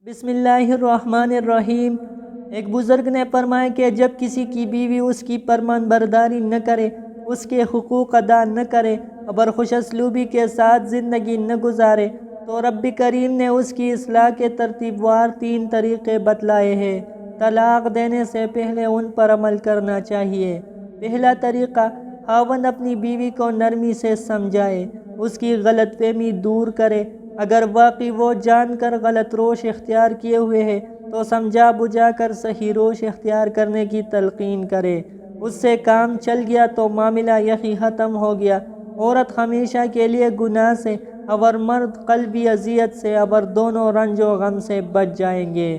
بسم اللہ الرحمن الرحیم۔ ایک بزرگ نے فرمایا کہ جب کسی کی بیوی اس کی فرمان برداری نہ کرے، اس کے حقوق ادا نہ کرے اور خوش اسلوبی کے ساتھ زندگی نہ گزارے تو رب کریم نے اس کی اصلاح کے ترتیب وار 3 طریقے بتلائے ہیں۔ طلاق دینے سے پہلے ان پر عمل کرنا چاہیے۔ پہلا طریقہ، خاوند اپنی بیوی کو نرمی سے سمجھائے، اس کی غلط فہمی دور کرے۔ اگر واقعی وہ جان کر غلط روش اختیار کیے ہوئے ہے تو سمجھا بجھا کر صحیح روش اختیار کرنے کی تلقین کرے۔ اس سے کام چل گیا تو معاملہ یہی ختم ہو گیا۔ عورت ہمیشہ کے لیے گناہ سے اور مرد قلبی اذیت سے اور دونوں رنج و غم سے بچ جائیں گے۔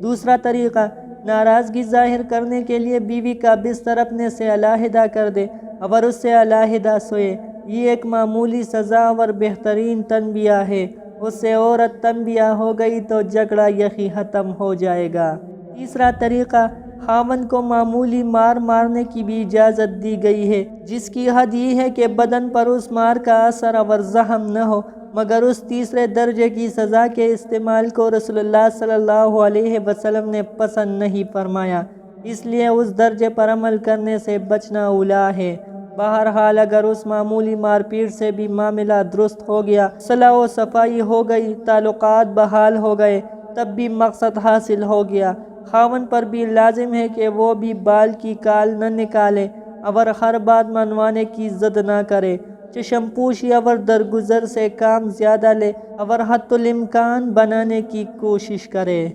دوسرا طریقہ، ناراضگی ظاہر کرنے کے لیے بیوی کا بستر اپنے سے علیحدہ کر دے اور اس سے علیحدہ سوئے۔ یہ ایک معمولی سزا اور بہترین تنبیہ ہے۔ اس سے عورت تنبیہ ہو گئی تو جھگڑا یہی ختم ہو جائے گا۔ تیسرا طریقہ، خاوند کو معمولی مار مارنے کی بھی اجازت دی گئی ہے، جس کی حد یہ ہے کہ بدن پر اس مار کا اثر اور زخم نہ ہو، مگر اس تیسرے درجے کی سزا کے استعمال کو رسول اللہ صلی اللہ علیہ وسلم نے پسند نہیں فرمایا، اس لیے اس درجے پر عمل کرنے سے بچنا اولیٰ ہے۔ بہرحال اگر اس معمولی مار پیٹ سے بھی معاملہ درست ہو گیا، صلح و صفائی ہو گئی، تعلقات بحال ہو گئے، تب بھی مقصد حاصل ہو گیا۔ خاوند پر بھی لازم ہے کہ وہ بھی بال کی کال نہ نکالے اور ہر بات منوانے کی ضد نہ کرے، چشم پوشی اور درگزر سے کام زیادہ لے اور حتی الامکان بنانے کی کوشش کرے۔